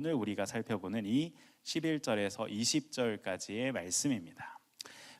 오늘 우리가 살펴보는 이 11절에서 20절까지의 말씀입니다.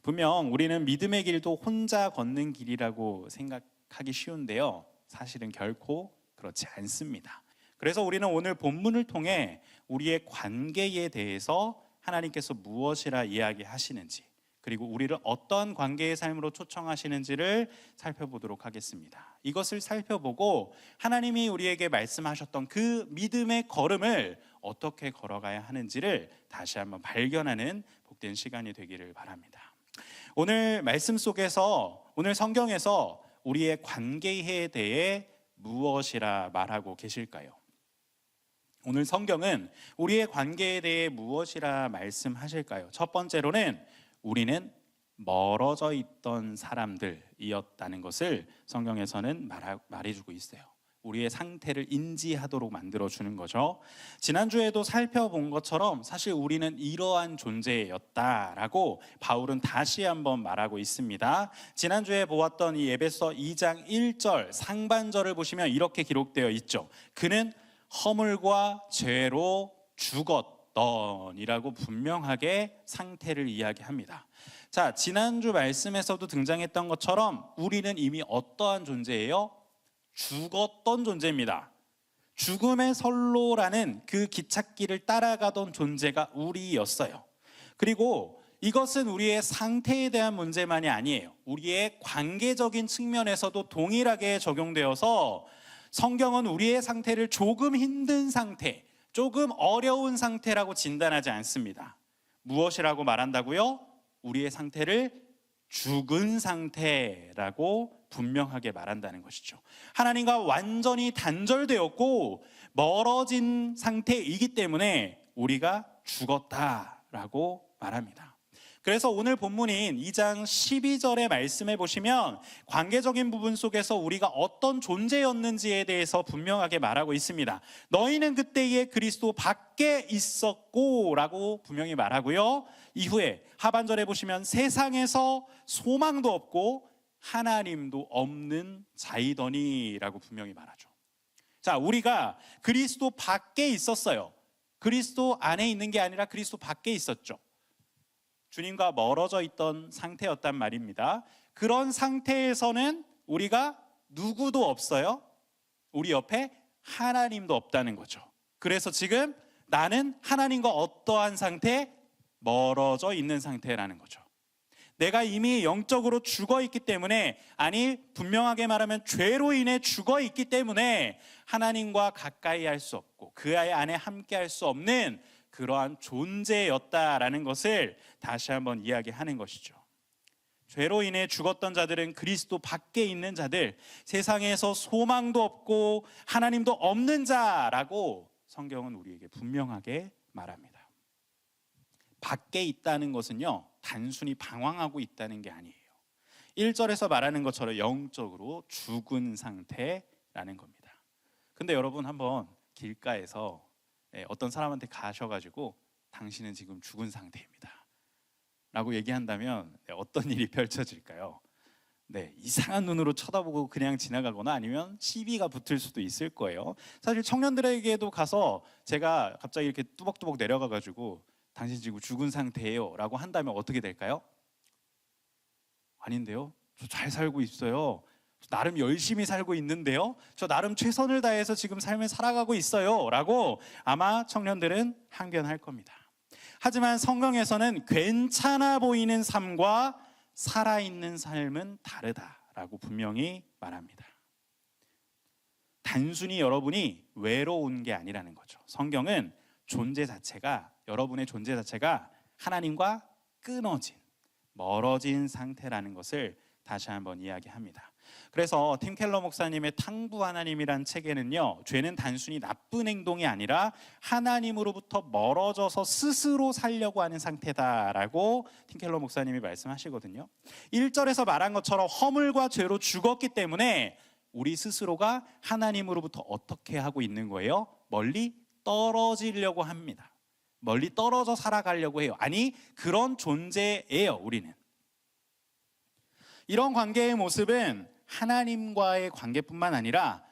분명 우리는 믿음의 길도 혼자 걷는 길이라고 생각하기 쉬운데요, 사실은 결코 그렇지 않습니다. 그래서 우리는 오늘 본문을 통해 우리의 관계에 대해서 하나님께서 무엇이라 이야기하시는지, 그리고 우리를 어떤 관계의 삶으로 초청하시는지를 살펴보도록 하겠습니다. 이것을 살펴보고 하나님이 우리에게 말씀하셨던 그 믿음의 걸음을 어떻게 걸어가야 하는지를 다시 한번 발견하는 복된 시간이 되기를 바랍니다. 오늘 말씀 속에서, 오늘 성경에서 우리의 관계에 대해 무엇이라 말하고 계실까요? 오늘 성경은 우리의 관계에 대해 무엇이라 말씀하실까요? 첫 번째로는 우리는 멀어져 있던 사람들이었다는 것을 성경에서는 말해주고 있어요. 우리의 상태를 인지하도록 만들어주는 거죠. 지난주에도 살펴본 것처럼 사실 우리는 이러한 존재였다라고 바울은 다시 한번 말하고 있습니다. 지난주에 보았던 이 에베소 2장 1절 상반절을 보시면 이렇게 기록되어 있죠. 그는 허물과 죄로 죽었던이라고 분명하게 상태를 이야기합니다. 자, 지난주 말씀에서도 등장했던 것처럼 우리는 이미 어떠한 존재예요? 죽었던 존재입니다. 죽음의 선로라는 그 기찻길을 따라가던 존재가 우리였어요. 그리고 이것은 우리의 상태에 대한 문제만이 아니에요. 우리의 관계적인 측면에서도 동일하게 적용되어서 성경은 우리의 상태를 조금 힘든 상태, 조금 어려운 상태라고 진단하지 않습니다. 무엇이라고 말한다고요? 우리의 상태를 죽은 상태라고 분명하게 말한다는 것이죠. 하나님과 완전히 단절되었고 멀어진 상태이기 때문에 우리가 죽었다라고 말합니다. 그래서 오늘 본문인 2장 12절의 말씀에 보시면 관계적인 부분 속에서 우리가 어떤 존재였는지에 대해서 분명하게 말하고 있습니다. 너희는 그때에 그리스도 밖에 있었고 라고 분명히 말하고요, 이후에 하반절에 보시면 세상에서 소망도 없고 하나님도 없는 자이더니 라고 분명히 말하죠. 자, 우리가 그리스도 밖에 있었어요. 그리스도 안에 있는 게 아니라 그리스도 밖에 있었죠. 주님과 멀어져 있던 상태였단 말입니다. 그런 상태에서는 우리가 누구도 없어요. 우리 옆에 하나님도 없다는 거죠. 그래서 지금 나는 하나님과 어떠한 상태? 멀어져 있는 상태라는 거죠. 내가 이미 영적으로 죽어 있기 때문에, 아니 분명하게 말하면 죄로 인해 죽어 있기 때문에 하나님과 가까이 할 수 없고 그 안에 함께 할 수 없는 그러한 존재였다라는 것을 다시 한번 이야기하는 것이죠. 죄로 인해 죽었던 자들은 그리스도 밖에 있는 자들, 세상에서 소망도 없고 하나님도 없는 자라고 성경은 우리에게 분명하게 말합니다. 밖에 있다는 것은요, 단순히 방황하고 있다는 게 아니에요. 1절에서 말하는 것처럼 영적으로 죽은 상태라는 겁니다. 근데 여러분, 한번 길가에서 어떤 사람한테 가셔가지고 당신은 지금 죽은 상태입니다 라고 얘기한다면 어떤 일이 펼쳐질까요? 이상한 눈으로 쳐다보고 그냥 지나가거나 아니면 시비가 붙을 수도 있을 거예요. 사실 청년들에게도 가서 제가 갑자기 이렇게 뚜벅뚜벅 내려가가지고 당신 지금 죽은 상태예요 라고 한다면 어떻게 될까요? 아닌데요? 저 잘 살고 있어요. 나름 열심히 살고 있는데요, 저 나름 최선을 다해서 지금 삶을 살아가고 있어요 라고 아마 청년들은 항변할 겁니다. 하지만 성경에서는 괜찮아 보이는 삶과 살아있는 삶은 다르다라고 분명히 말합니다. 단순히 여러분이 외로운 게 아니라는 거죠. 성경은 존재 자체가, 여러분의 존재 자체가 하나님과 끊어진, 멀어진 상태라는 것을 다시 한번 이야기합니다. 그래서 팀 켈러 목사님의 탕부 하나님이란 책에는요, 죄는 단순히 나쁜 행동이 아니라 하나님으로부터 멀어져서 스스로 살려고 하는 상태다라고 팀 켈러 목사님이 말씀하시거든요. 1절에서 말한 것처럼 허물과 죄로 죽었기 때문에 우리 스스로가 하나님으로부터 어떻게 하고 있는 거예요? 멀리 떨어지려고 합니다. 멀리 떨어져 살아가려고 해요. 아니, 그런 존재예요, 우리는. 이런 관계의 모습은 하나님과의 관계뿐만 아니라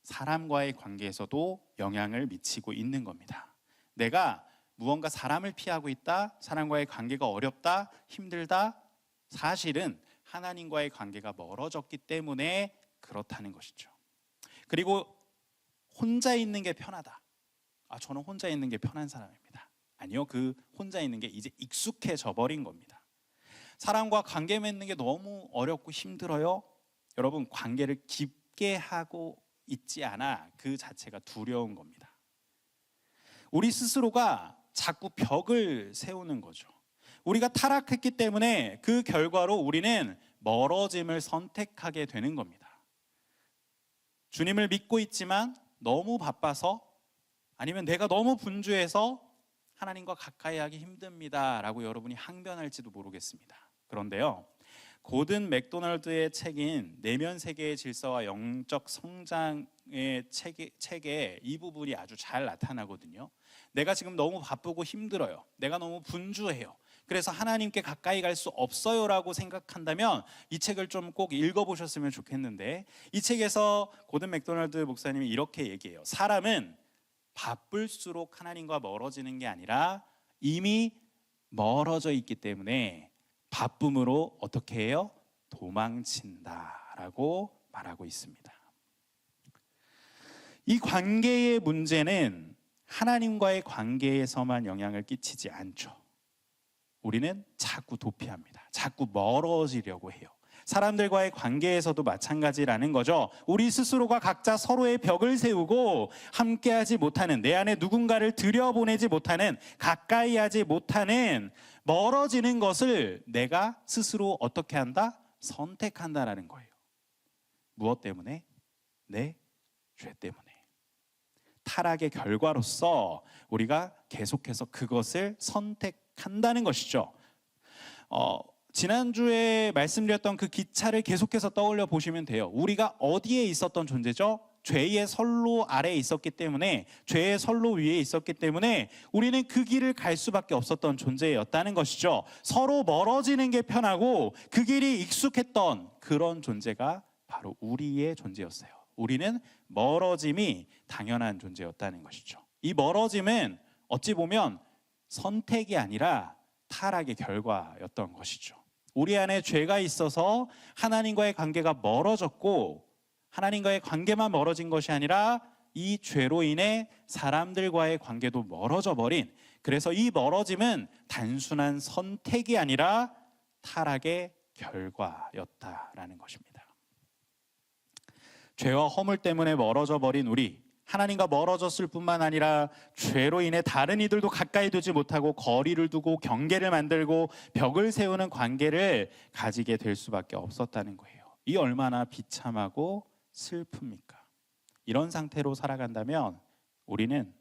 사람과의 관계에서도 영향을 미치고 있는 겁니다. 내가 무언가 사람을 피하고 있다, 사람과의 관계가 어렵다, 힘들다, 사실은 하나님과의 관계가 멀어졌기 때문에 그렇다는 것이죠. 그리고 혼자 있는 게 편하다. 저는 혼자 있는 게 편한 사람입니다. 아니요, 그 혼자 있는 게 이제 익숙해져 버린 겁니다. 사람과 관계 맺는 게 너무 어렵고 힘들어요. 여러분, 관계를 깊게 하고 있지 않아 그 자체가 두려운 겁니다. 우리 스스로가 자꾸 벽을 세우는 거죠. 우리가 타락했기 때문에 그 결과로 우리는 멀어짐을 선택하게 되는 겁니다. 주님을 믿고 있지만 너무 바빠서, 아니면 내가 너무 분주해서 하나님과 가까이 하기 힘듭니다 라고 여러분이 항변할지도 모르겠습니다. 그런데요, 고든 맥도널드의 책인 내면 세계의 질서와 영적 성장의 책에 이 부분이 아주 잘 나타나거든요. 내가 지금 너무 바쁘고 힘들어요. 내가 너무 분주해요. 그래서 하나님께 가까이 갈 수 없어요 라고 생각한다면 이 책을 좀 꼭 읽어보셨으면 좋겠는데, 이 책에서 고든 맥도널드 목사님이 이렇게 얘기해요. 사람은 바쁠수록 하나님과 멀어지는 게 아니라 이미 멀어져 있기 때문에 바쁨으로 어떻게 해요? 도망친다라고 말하고 있습니다. 이 관계의 문제는 하나님과의 관계에서만 영향을 끼치지 않죠. 우리는 자꾸 도피합니다. 자꾸 멀어지려고 해요. 사람들과의 관계에서도 마찬가지라는 거죠. 우리 스스로가 각자 서로의 벽을 세우고 함께하지 못하는, 내 안에 누군가를 들여보내지 못하는, 가까이 하지 못하는, 멀어지는 것을 내가 스스로 어떻게 한다? 선택한다라는 거예요. 무엇 때문에? 내 죄 때문에. 타락의 결과로서 우리가 계속해서 그것을 선택한다는 것이죠. 지난주에 말씀드렸던 그 기차를 계속해서 떠올려 보시면 돼요. 우리가 어디에 있었던 존재죠? 죄의 선로 아래에 있었기 때문에, 죄의 선로 위에 있었기 때문에 우리는 그 길을 갈 수밖에 없었던 존재였다는 것이죠. 서로 멀어지는 게 편하고 그 길이 익숙했던 그런 존재가 바로 우리의 존재였어요. 우리는 멀어짐이 당연한 존재였다는 것이죠. 이 멀어짐은 어찌 보면 선택이 아니라 타락의 결과였던 것이죠. 우리 안에 죄가 있어서 하나님과의 관계가 멀어졌고, 하나님과의 관계만 멀어진 것이 아니라 이 죄로 인해 사람들과의 관계도 멀어져 버린, 그래서 이 멀어짐은 단순한 선택이 아니라 타락의 결과였다라는 것입니다. 죄와 허물 때문에 멀어져 버린 우리, 하나님과 멀어졌을 뿐만 아니라 죄로 인해 다른 이들도 가까이 두지 못하고 거리를 두고 경계를 만들고 벽을 세우는 관계를 가지게 될 수밖에 없었다는 거예요. 이 얼마나 비참하고 슬픕니까? 이런 상태로 살아간다면 우리는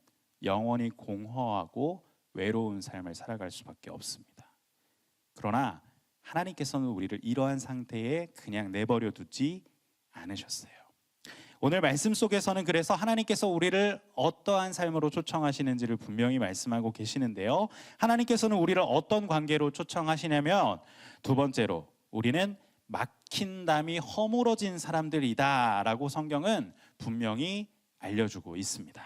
영원히 공허하고 외로운 삶을 살아갈 수밖에 없습니다. 그러나 하나님께서는 우리를 이러한 상태에 그냥 내버려 두지 않으셨어요. 오늘 말씀 속에서는 그래서 하나님께서 우리를 어떠한 삶으로 초청하시는지를 분명히 말씀하고 계시는데요. 하나님께서는 우리를 어떤 관계로 초청하시냐면, 두 번째로 우리는 막힌 담이 허물어진 사람들이다 라고 성경은 분명히 알려주고 있습니다.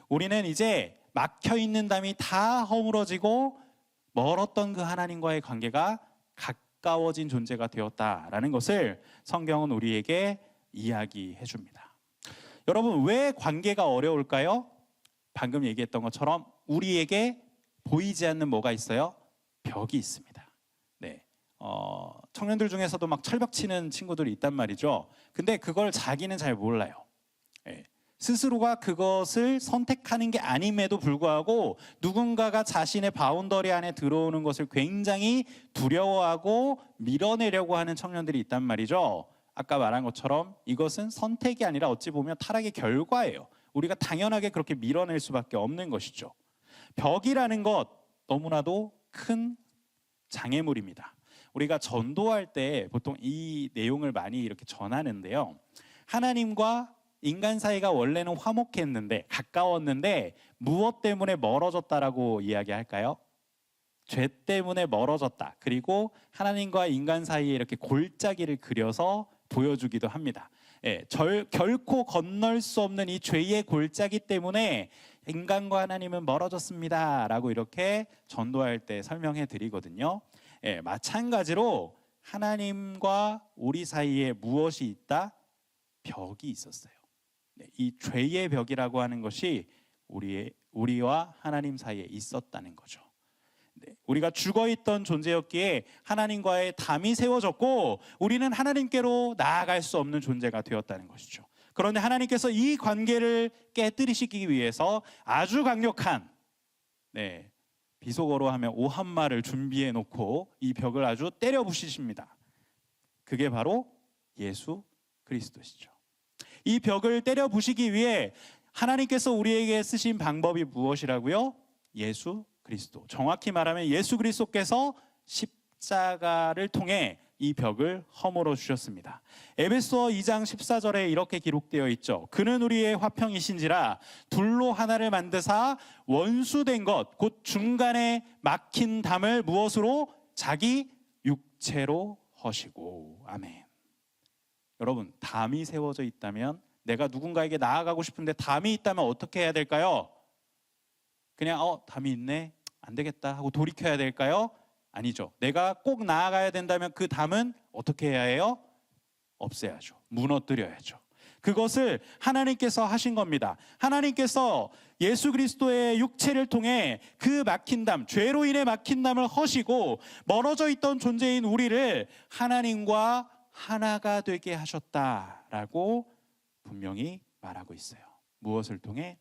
우리는 이제 막혀있는 담이 다 허물어지고 멀었던 그 하나님과의 관계가 가까워진 존재가 되었다라는 것을 성경은 우리에게 이야기해 줍니다. 여러분, 왜 관계가 어려울까요? 방금 얘기했던 것처럼 우리에게 보이지 않는 뭐가 있어요? 벽이 있습니다. 네, 청년들 중에서도 막 철벽 치는 친구들이 있단 말이죠. 근데 그걸 자기는 잘 몰라요. 네, 스스로가 그것을 선택하는 게 아님에도 불구하고 누군가가 자신의 바운더리 안에 들어오는 것을 굉장히 두려워하고 밀어내려고 하는 청년들이 있단 말이죠. 아까 말한 것처럼 이것은 선택이 아니라 어찌 보면 타락의 결과예요. 우리가 당연하게 그렇게 밀어낼 수밖에 없는 것이죠. 벽이라는 것, 너무나도 큰 장애물입니다. 우리가 전도할 때 보통 이 내용을 많이 이렇게 전하는데요. 하나님과 인간 사이가 원래는 화목했는데, 가까웠는데 무엇 때문에 멀어졌다라고 이야기할까요? 죄 때문에 멀어졌다. 그리고 하나님과 인간 사이에 이렇게 골짜기를 그려서 보여주기도 합니다. 결코 건널 수 없는 이 죄의 골짜기 때문에 인간과 하나님은 멀어졌습니다 라고 이렇게 전도할 때 설명해 드리거든요. 마찬가지로 하나님과 우리 사이에 무엇이 있다? 벽이 있었어요. 이 죄의 벽이라고 하는 것이 우리와 하나님 사이에 있었다는 거죠. 우리가 죽어있던 존재였기에 하나님과의 담이 세워졌고 우리는 하나님께로 나아갈 수 없는 존재가 되었다는 것이죠. 그런데 하나님께서 이 관계를 깨뜨리시기 위해서 아주 강력한 비속어로 하면 오한말을 준비해 놓고 이 벽을 아주 때려 부시십니다. 그게 바로 예수 그리스도시죠. 이 벽을 때려 부시기 위해 하나님께서 우리에게 쓰신 방법이 무엇이라고요? 예수 그리스도. 정확히 말하면 예수 그리스도께서 십자가를 통해 이 벽을 허물어 주셨습니다. 에베소 2장 14절에 이렇게 기록되어 있죠. 그는 우리의 화평이신지라 둘로 하나를 만드사 원수된 것 곧 중간에 막힌 담을 무엇으로? 자기 육체로 허시고. 아멘. 여러분, 담이 세워져 있다면, 내가 누군가에게 나아가고 싶은데 담이 있다면 어떻게 해야 될까요? 그냥 담이 있네, 안 되겠다 하고 돌이켜야 될까요? 아니죠. 내가 꼭 나아가야 된다면 그 담은 어떻게 해야 해요? 없애야죠. 무너뜨려야죠. 그것을 하나님께서 하신 겁니다. 하나님께서 예수 그리스도의 육체를 통해 그 막힌 담, 죄로 인해 막힌 담을 허시고 멀어져 있던 존재인 우리를 하나님과 하나가 되게 하셨다라고 분명히 말하고 있어요. 무엇을 통해?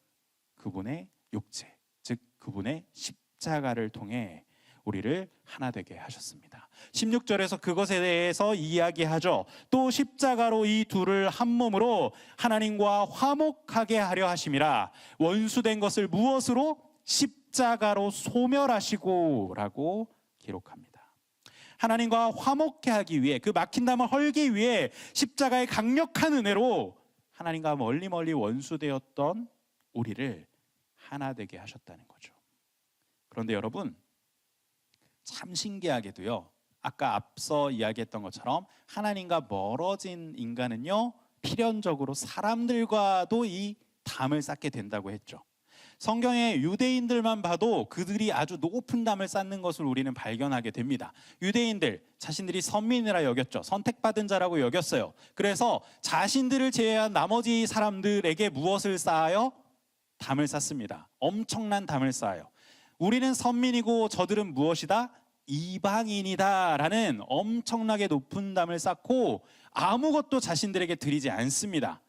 그분의 육체, 즉 그분의 십자가를 통해 우리를 하나 되게 하셨습니다. 16절에서 그것에 대해서 이야기하죠. 또 십자가로 이 둘을 한 몸으로 하나님과 화목하게 하려 하심이라. 원수된 것을 무엇으로? 십자가로 소멸하시고 라고 기록합니다. 하나님과 화목케 하기 위해, 그 막힌 담을 헐기 위해 십자가의 강력한 은혜로 하나님과 멀리 원수되었던 우리를 하나 되게 하셨다는 거죠. 그런데 여러분, 참 신기하게도요, 아까 앞서 이야기했던 것처럼 하나님과 멀어진 인간은요, 필연적으로 사람들과도 이 담을 쌓게 된다고 했죠. 성경의 유대인들만 봐도 그들이 아주 높은 담을 쌓는 것을 우리는 발견하게 됩니다. 유대인들 자신들이 선민이라 여겼죠. 선택받은 자라고 여겼어요. 그래서 자신들을 제외한 나머지 사람들에게 무엇을 쌓아요? 담을 쌓습니다. 엄청난 담을 쌓아요. 우리는 선민이고 저들은 무엇이다? 이방인이다 라는 엄청나게 높은 담을 쌓고 아무것도 자신들에게 드리지 않습니다.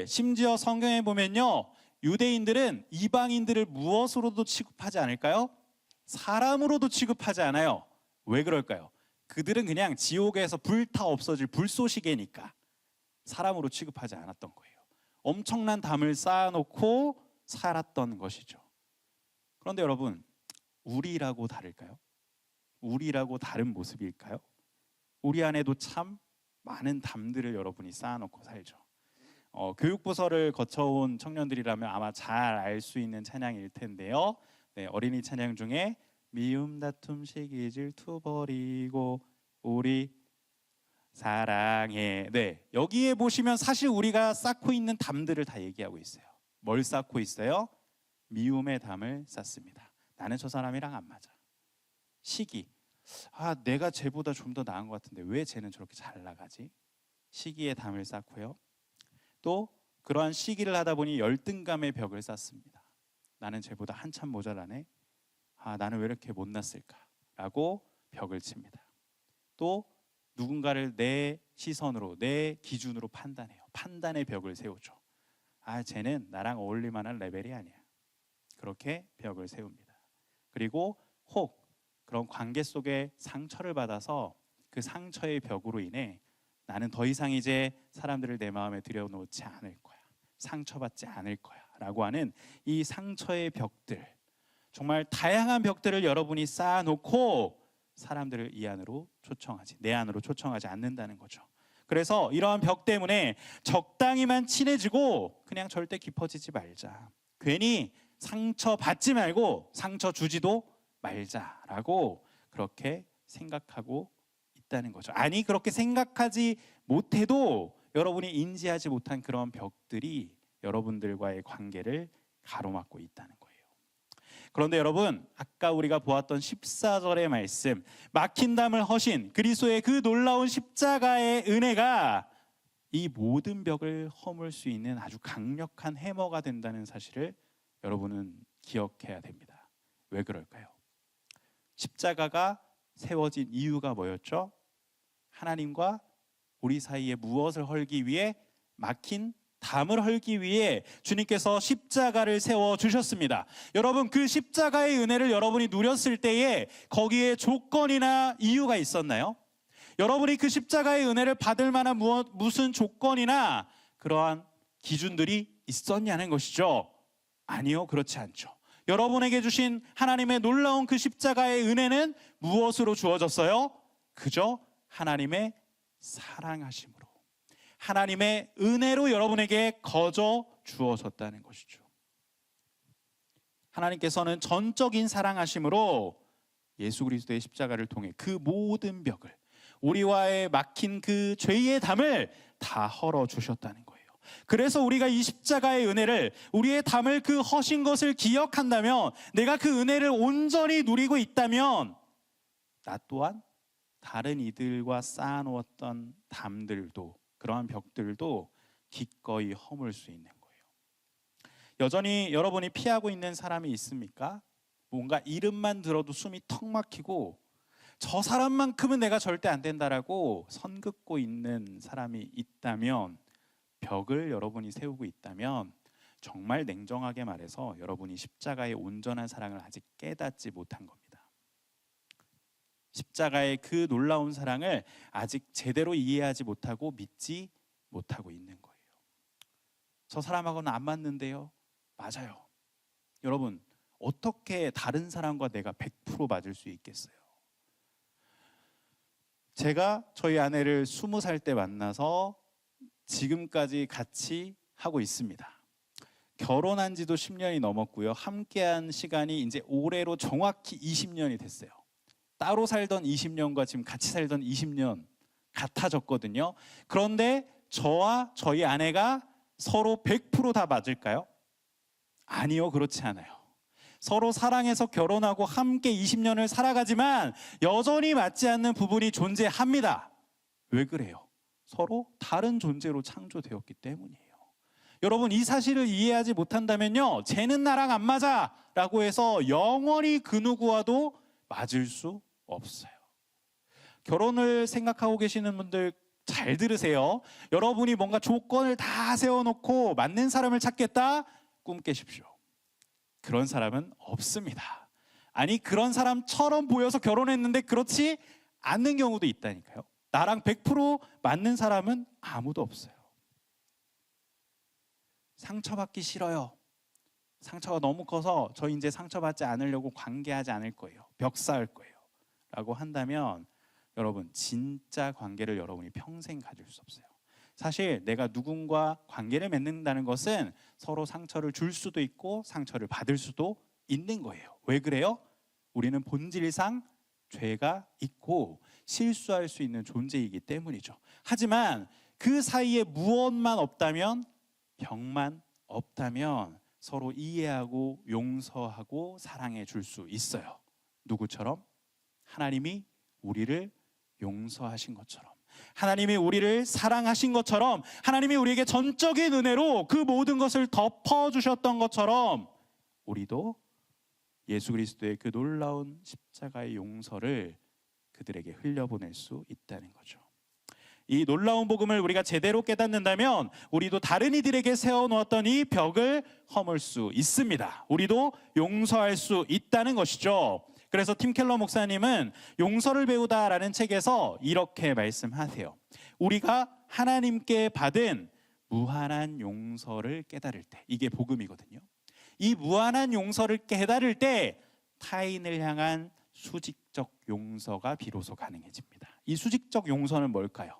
심지어 성경에 보면요, 유대인들은 이방인들을 무엇으로도 취급하지 않을까요? 사람으로도 취급하지 않아요. 왜 그럴까요? 그들은 그냥 지옥에서 불타 없어질 불쏘시개니까 사람으로 취급하지 않았던 거예요. 엄청난 담을 쌓아놓고 살았던 것이죠. 그런데 여러분, 우리라고 다를까요? 우리라고 다른 모습일까요? 우리 안에도 참 많은 담들을 여러분이 쌓아놓고 살죠. 교육부서를 거쳐온 청년들이라면 아마 잘 알 수 있는 찬양일 텐데요. 어린이 찬양 중에 미움 다툼 시기 질투 버리고 우리 사랑해. 여기에 보시면 사실 우리가 쌓고 있는 담들을 다 얘기하고 있어요. 뭘 쌓고 있어요? 미움의 담을 쌓습니다. 나는 저 사람이랑 안 맞아. 시기, 내가 쟤보다 좀 더 나은 것 같은데 왜 쟤는 저렇게 잘 나가지? 시기의 담을 쌓고요. 또 그러한 시기를 하다 보니 열등감의 벽을 쌓습니다. 나는 쟤보다 한참 모자라네. 나는 왜 이렇게 못났을까라고 벽을 칩니다. 또 누군가를 내 시선으로, 내 기준으로 판단해요. 판단의 벽을 세우죠. 쟤는 나랑 어울릴 만한 레벨이 아니야. 그렇게 벽을 세웁니다. 그리고 혹 그런 관계 속에 상처를 받아서 그 상처의 벽으로 인해 나는 더 이상 이제 사람들을 내 마음에 들여놓지 않을 거야, 상처받지 않을 거야 라고 하는 이 상처의 벽들, 정말 다양한 벽들을 여러분이 쌓아놓고 사람들을 이 안으로 초청하지, 내 안으로 초청하지 않는다는 거죠. 그래서 이러한 벽 때문에 적당히만 친해지고 그냥 절대 깊어지지 말자, 괜히 상처 받지 말고 상처 주지도 말자라고 그렇게 생각하고 있다는 거죠. 아니, 그렇게 생각하지 못해도 여러분이 인지하지 못한 그런 벽들이 여러분들과의 관계를 가로막고 있다는 거예요. 그런데 여러분, 아까 우리가 보았던 14절의 말씀, 막힌 담을 허신 그리스도의 그 놀라운 십자가의 은혜가 이 모든 벽을 허물 수 있는 아주 강력한 해머가 된다는 사실을 여러분은 기억해야 됩니다. 왜 그럴까요? 십자가가 세워진 이유가 뭐였죠? 하나님과 우리 사이에 무엇을 헐기 위해? 막힌 담을 헐기 위해 주님께서 십자가를 세워주셨습니다. 여러분, 그 십자가의 은혜를 여러분이 누렸을 때에 거기에 조건이나 이유가 있었나요? 여러분이 그 십자가의 은혜를 받을 만한 무슨 조건이나 그러한 기준들이 있었냐는 것이죠. 아니요, 그렇지 않죠. 여러분에게 주신 하나님의 놀라운 그 십자가의 은혜는 무엇으로 주어졌어요? 그저 하나님의 사랑하심으로, 하나님의 은혜로 여러분에게 거저 주어졌다는 것이죠. 하나님께서는 전적인 사랑하심으로 예수 그리스도의 십자가를 통해 그 모든 벽을, 우리와의 막힌 그 죄의 담을 다 헐어 주셨다는 거예요. 그래서 우리가 이 십자가의 은혜를, 우리의 담을 그 허신 것을 기억한다면, 내가 그 은혜를 온전히 누리고 있다면 나 또한 다른 이들과 쌓아놓았던 담들도, 그러한 벽들도 기꺼이 허물 수 있는 거예요. 여전히 여러분이 피하고 있는 사람이 있습니까? 뭔가 이름만 들어도 숨이 턱 막히고 저 사람만큼은 내가 절대 안 된다라고 선 긋고 있는 사람이 있다면, 벽을 여러분이 세우고 있다면 정말 냉정하게 말해서 여러분이 십자가의 온전한 사랑을 아직 깨닫지 못한 겁니다. 십자가의 그 놀라운 사랑을 아직 제대로 이해하지 못하고 믿지 못하고 있는 거예요. 저 사람하고는 안 맞는데요. 맞아요. 여러분, 어떻게 다른 사람과 내가 100% 맞을 수 있겠어요? 제가 저희 아내를 20살 때 만나서 지금까지 같이 하고 있습니다. 결혼한 지도 10년이 넘었고요. 함께한 시간이 이제 올해로 정확히 20년이 됐어요. 따로 살던 20년과 지금 같이 살던 20년 같아졌거든요. 그런데 저와 저희 아내가 서로 100% 다 맞을까요? 아니요, 그렇지 않아요. 서로 사랑해서 결혼하고 함께 20년을 살아가지만 여전히 맞지 않는 부분이 존재합니다. 왜 그래요? 서로 다른 존재로 창조되었기 때문이에요. 여러분, 이 사실을 이해하지 못한다면요, 쟤는 나랑 안 맞아 라고 해서 영원히 그 누구와도 맞을 수 없어요. 결혼을 생각하고 계시는 분들 잘 들으세요. 여러분이 뭔가 조건을 다 세워놓고 맞는 사람을 찾겠다, 꿈 깨십시오. 그런 사람은 없습니다. 아니, 그런 사람처럼 보여서 결혼했는데 그렇지 않는 경우도 있다니까요. 나랑 100% 맞는 사람은 아무도 없어요. 상처받기 싫어요. 상처가 너무 커서 저 이제 상처받지 않으려고 관계하지 않을 거예요. 벽 쌓을 거예요. 라고 한다면 여러분, 진짜 관계를 여러분이 평생 가질 수 없어요. 사실 내가 누군가 관계를 맺는다는 것은 서로 상처를 줄 수도 있고 상처를 받을 수도 있는 거예요. 왜 그래요? 우리는 본질상 죄가 있고 실수할 수 있는 존재이기 때문이죠. 하지만 그 사이에 무엇만 없다면, 벽만 없다면 서로 이해하고 용서하고 사랑해 줄 수 있어요. 누구처럼? 하나님이 우리를 용서하신 것처럼, 하나님이 우리를 사랑하신 것처럼, 하나님이 우리에게 전적인 은혜로 그 모든 것을 덮어주셨던 것처럼 우리도 예수 그리스도의 그 놀라운 십자가의 용서를 그들에게 흘려보낼 수 있다는 거죠. 이 놀라운 복음을 우리가 제대로 깨닫는다면 우리도 다른 이들에게 세워놓았던 이 벽을 허물 수 있습니다. 우리도 용서할 수 있다는 것이죠. 그래서 팀 켈러 목사님은 용서를 배우다라는 책에서 이렇게 말씀하세요. 우리가 하나님께 받은 무한한 용서를 깨달을 때, 이게 복음이거든요. 이 무한한 용서를 깨달을 때 타인을 향한 수직적 용서가 비로소 가능해집니다. 이 수직적 용서는 뭘까요?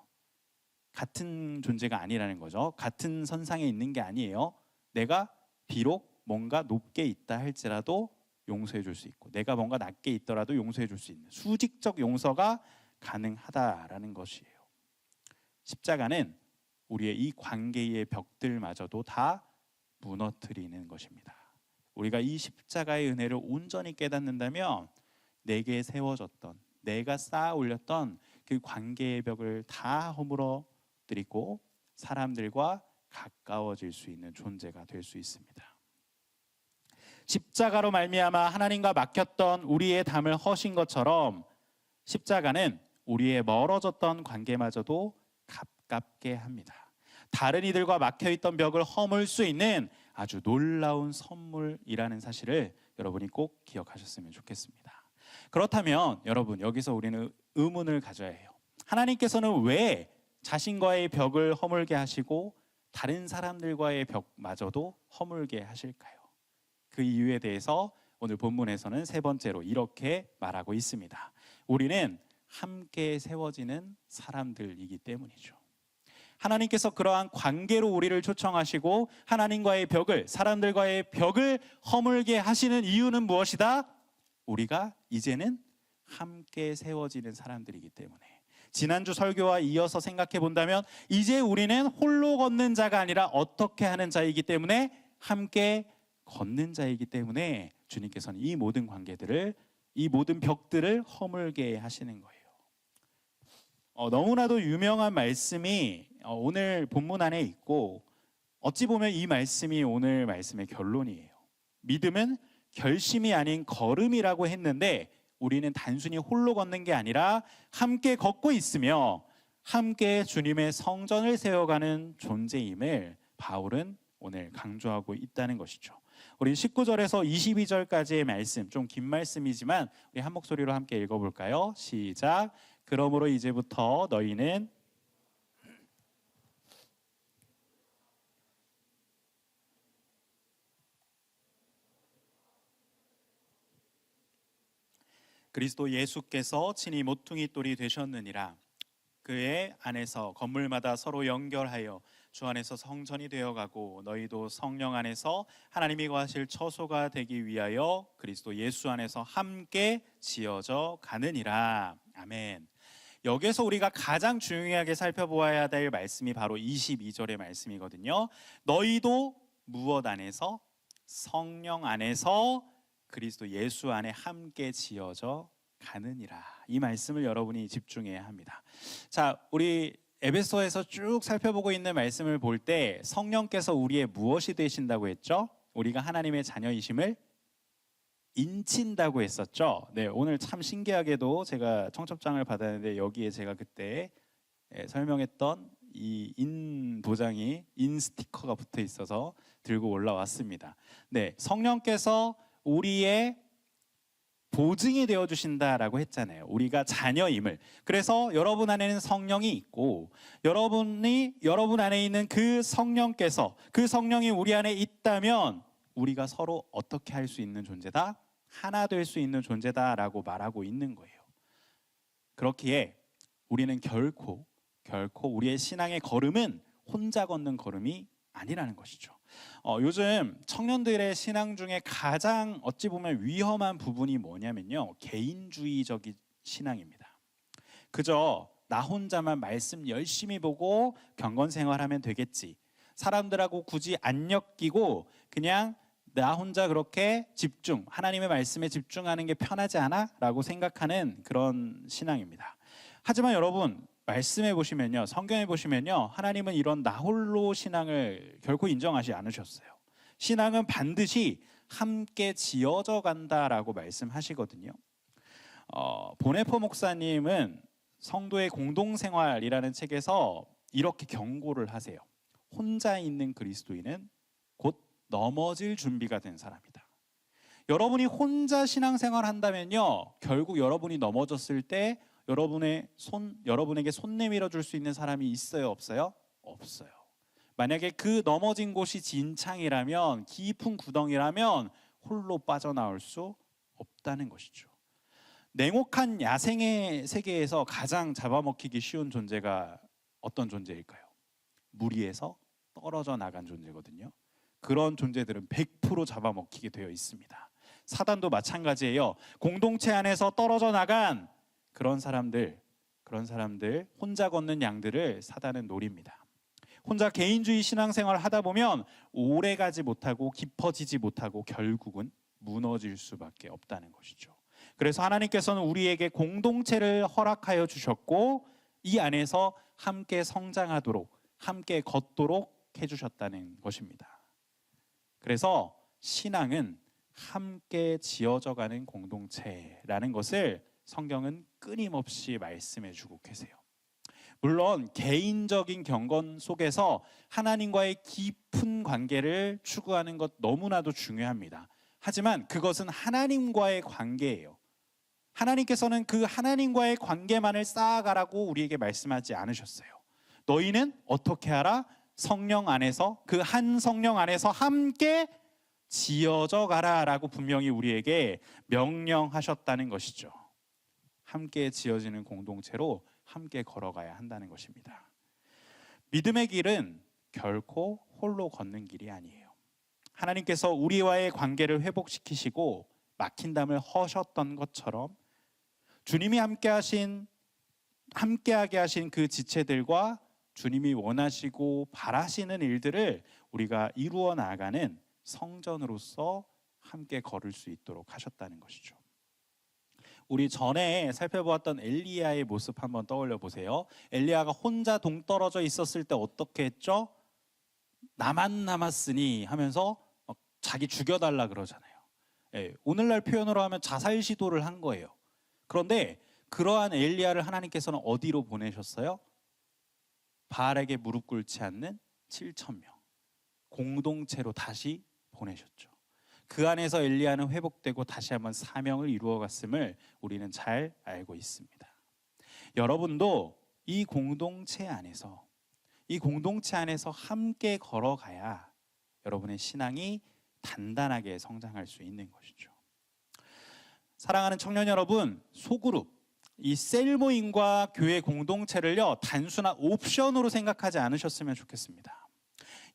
같은 존재가 아니라는 거죠. 같은 선상에 있는 게 아니에요. 내가 비록 뭔가 높게 있다 할지라도 용서해 줄 수 있고, 내가 뭔가 낮게 있더라도 용서해 줄 수 있는 수직적 용서가 가능하다라는 것이에요. 십자가는 우리의 이 관계의 벽들마저도 다 무너뜨리는 것입니다. 우리가 이 십자가의 은혜를 온전히 깨닫는다면 내게 세워졌던, 내가 쌓아 올렸던 그 관계의 벽을 다 허물어뜨리고 사람들과 가까워질 수 있는 존재가 될 수 있습니다. 십자가로 말미암아 하나님과 막혔던 우리의 담을 허신 것처럼 십자가는 우리의 멀어졌던 관계마저도 가깝게 합니다. 다른 이들과 막혀있던 벽을 허물 수 있는 아주 놀라운 선물이라는 사실을 여러분이 꼭 기억하셨으면 좋겠습니다. 그렇다면 여러분, 여기서 우리는 의문을 가져야 해요. 하나님께서는 왜 자신과의 벽을 허물게 하시고 다른 사람들과의 벽마저도 허물게 하실까요? 그 이유에 대해서 오늘 본문에서는 세 번째로 이렇게 말하고 있습니다. 우리는 함께 세워지는 사람들이기 때문이죠. 하나님께서 그러한 관계로 우리를 초청하시고 하나님과의 벽을, 사람들과의 벽을 허물게 하시는 이유는 무엇이다? 우리가 이제는 함께 세워지는 사람들이기 때문에. 지난주 설교와 이어서 생각해 본다면 이제 우리는 홀로 걷는 자가 아니라 어떻게 하는 자이기 때문에 함께 걷는 자이기 때문에 주님께서는 이 모든 관계들을, 이 모든 벽들을 허물게 하시는 거예요. 너무나도 유명한 말씀이 오늘 본문 안에 있고 어찌 보면 이 말씀이 오늘 말씀의 결론이에요. 믿음은 결심이 아닌 걸음이라고 했는데 우리는 단순히 홀로 걷는 게 아니라 함께 걷고 있으며 함께 주님의 성전을 세워가는 존재임을 바울은 오늘 강조하고 있다는 것이죠. 우리 19절에서 22절까지의 말씀, 좀 긴 말씀이지만 우리 한 목소리로 함께 읽어볼까요? 시작. 그러므로 이제부터 너희는 그리스도 예수께서 친히 모퉁이 돌이 되셨느니라. 그의 안에서 건물마다 서로 연결하여 주 안에서 성전이 되어가고 너희도 성령 안에서 하나님이 거하실 처소가 되기 위하여 그리스도 예수 안에서 함께 지어져 가느니라. 아멘. 여기서 우리가 가장 중요하게 살펴보아야 될 말씀이 바로 22절의 말씀이거든요. 너희도 무엇 안에서? 성령 안에서 그리스도 예수 안에 함께 지어져 가느니라. 이 말씀을 여러분이 집중해야 합니다. 자, 우리 에베소에서 쭉 살펴보고 있는 말씀을 볼 때 성령께서 우리의 무엇이 되신다고 했죠? 우리가 하나님의 자녀이심을 인친다고 했었죠. 네, 오늘 참 신기하게도 제가 청첩장을 받았는데 여기에 제가 그때 설명했던 이 인 도장이, 인 스티커가 붙어 있어서 들고 올라왔습니다. 네, 성령께서 우리의 보증이 되어 주신다라고 했잖아요. 우리가 자녀임을. 그래서 여러분 안에는 성령이 있고 여러분 안에 있는 그 성령께서, 그 성령이 우리 안에 있다면 우리가 서로 어떻게 할 수 있는 존재다? 하나 될 수 있는 존재다라고 말하고 있는 거예요. 그렇기에 우리는 결코 우리의 신앙의 걸음은 혼자 걷는 걸음이 아니라는 것이죠. 요즘 청년들의 신앙 중에 가장 어찌 보면 위험한 부분이 뭐냐면요, 개인주의적인 신앙입니다. 그저 나 혼자만 말씀 열심히 보고 경건 생활하면 되겠지, 사람들하고 굳이 안 엮이고 그냥 나 혼자 그렇게 하나님의 말씀에 집중하는 게 편하지 않아? 라고 생각하는 그런 신앙입니다. 하지만 여러분, 말씀해 보시면요, 성경에 보시면요, 하나님은 이런 나 홀로 신앙을 결코 인정하지 않으셨어요. 신앙은 반드시 함께 지어져 간다라고 말씀하시거든요. 보네포 목사님은 성도의 공동생활이라는 책에서 이렇게 경고를 하세요. 혼자 있는 그리스도인은 곧 넘어질 준비가 된 사람이다. 여러분이 혼자 신앙생활 한다면요, 결국 여러분이 넘어졌을 때 여러분에게 손 내밀어 줄 수 있는 사람이 있어요, 없어요? 없어요. 만약에 그 넘어진 곳이 진창이라면, 깊은 구덩이라면 홀로 빠져나올 수 없다는 것이죠. 냉혹한 야생의 세계에서 가장 잡아먹히기 쉬운 존재가 어떤 존재일까요? 무리에서 떨어져 나간 존재거든요. 그런 존재들은 100% 잡아먹히게 되어 있습니다. 사단도 마찬가지예요. 공동체 안에서 떨어져 나간 그런 사람들, 혼자 걷는 양들을 사단은 노립니다. 혼자 개인주의 신앙생활을 하다 보면 오래가지 못하고 깊어지지 못하고 결국은 무너질 수밖에 없다는 것이죠. 그래서 하나님께서는 우리에게 공동체를 허락하여 주셨고 이 안에서 함께 성장하도록 함께 걷도록 해주셨다는 것입니다. 그래서 신앙은 함께 지어져가는 공동체라는 것을 성경은 끊임없이 말씀해 주고 계세요. 물론 개인적인 경건 속에서 하나님과의 깊은 관계를 추구하는 것 너무나도 중요합니다. 하지만 그것은 하나님과의 관계예요. 하나님께서는 그 하나님과의 관계만을 쌓아가라고 우리에게 말씀하지 않으셨어요. 너희는 어떻게 하라? 성령 안에서 그 한 성령 안에서 함께 지어져 가라라고 분명히 우리에게 명령하셨다는 것이죠. 함께 지어지는 공동체로 함께 걸어가야 한다는 것입니다. 믿음의 길은 결코 홀로 걷는 길이 아니에요. 하나님께서 우리와의 관계를 회복시키시고 막힌 담을 허셨던 것처럼 주님이 함께하게 하신 그 지체들과 주님이 원하시고 바라시는 일들을 우리가 이루어 나가는 성전으로서 함께 걸을 수 있도록 하셨다는 것이죠. 우리 전에 살펴보았던 엘리야의 모습 한번 떠올려 보세요. 엘리야가 혼자 동떨어져 있었을 때 어떻게 했죠? 나만 남았으니 하면서 자기 죽여달라 그러잖아요. 오늘날 표현으로 하면 자살 시도를 한 거예요. 그런데 그러한 엘리야를 하나님께서는 어디로 보내셨어요? 바알에게 무릎 꿇지 않는 7,000명 공동체로 다시 보내셨죠. 그 안에서 엘리야는 회복되고 다시 한번 사명을 이루어갔음을 우리는 잘 알고 있습니다. 여러분도 이 공동체 안에서 함께 걸어가야 여러분의 신앙이 단단하게 성장할 수 있는 것이죠. 사랑하는 청년 여러분, 소그룹, 이 셀 모임과 교회 공동체를요 단순한 옵션으로 생각하지 않으셨으면 좋겠습니다.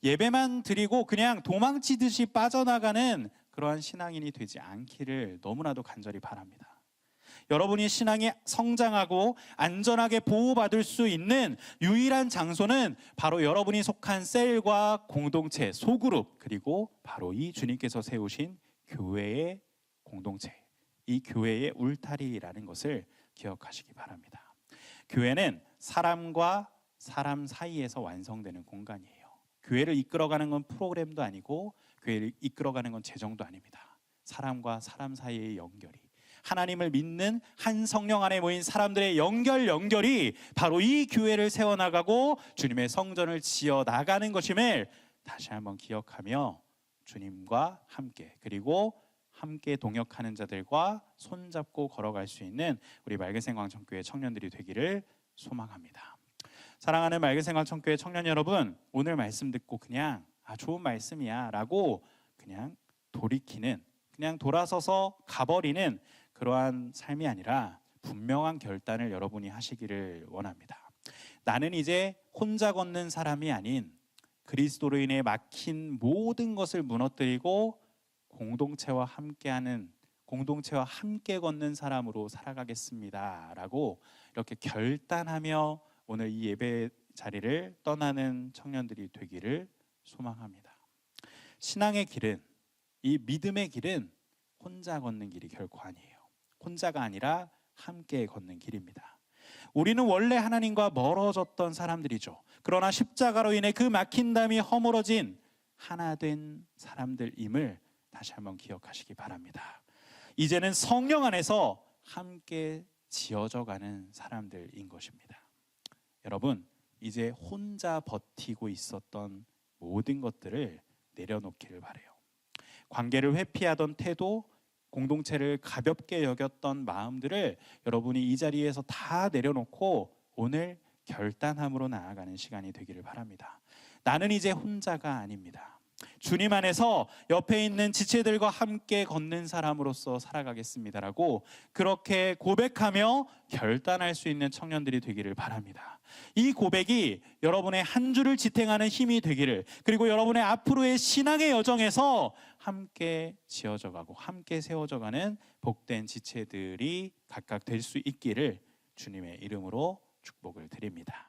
예배만 드리고 그냥 도망치듯이 빠져나가는 그러한 신앙인이 되지 않기를 너무나도 간절히 바랍니다. 여러분이 신앙이 성장하고 안전하게 보호받을 수 있는 유일한 장소는 바로 여러분이 속한 셀과 공동체, 소그룹, 그리고 바로 이 주님께서 세우신 교회의 공동체, 이 교회의 울타리라는 것을 기억하시기 바랍니다. 교회는 사람과 사람 사이에서 완성되는 공간이에요. 교회를 이끌어가는 건 프로그램도 아니고 교회를 이끌어가는 건 재정도 아닙니다. 사람과 사람 사이의 연결이, 하나님을 믿는 한 성령 안에 모인 사람들의 연결이 바로 이 교회를 세워나가고 주님의 성전을 지어나가는 것임을 다시 한번 기억하며 주님과 함께, 그리고 함께 동역하는 자들과 손잡고 걸어갈 수 있는 우리 맑은생광천교회 청년들이 되기를 소망합니다. 사랑하는 맑은생광천교회 청년 여러분, 오늘 말씀 듣고 그냥 좋은 말씀이야 라고 그냥 돌이키는, 그냥 돌아서서 가버리는 그러한 삶이 아니라 분명한 결단을 여러분이 하시기를 원합니다. 나는 이제 혼자 걷는 사람이 아닌 그리스도로 인해 막힌 모든 것을 무너뜨리고 공동체와 함께 걷는 사람으로 살아가겠습니다 라고 이렇게 결단하며 오늘 이 예배 자리를 떠나는 청년들이 되기를 소망합니다. 신앙의 길은, 이 믿음의 길은 혼자 걷는 길이 결코 아니에요. 혼자가 아니라 함께 걷는 길입니다. 우리는 원래 하나님과 멀어졌던 사람들이죠. 그러나 십자가로 인해 그 막힌 담이 허물어진 하나 된 사람들임을 다시 한번 기억하시기 바랍니다. 이제는 성령 안에서 함께 지어져가는 사람들인 것입니다. 여러분, 이제 혼자 버티고 있었던 모든 것들을 내려놓기를 바라요. 관계를 회피하던 태도, 공동체를 가볍게 여겼던 마음들을 여러분이 이 자리에서 다 내려놓고 오늘 결단함으로 나아가는 시간이 되기를 바랍니다. 나는 이제 혼자가 아닙니다. 주님 안에서 옆에 있는 지체들과 함께 걷는 사람으로서 살아가겠습니다라고 그렇게 고백하며 결단할 수 있는 청년들이 되기를 바랍니다. 이 고백이 여러분의 한 주를 지탱하는 힘이 되기를, 그리고 여러분의 앞으로의 신앙의 여정에서 함께 지어져가고 함께 세워져가는 복된 지체들이 각각 될 수 있기를 주님의 이름으로 축복을 드립니다.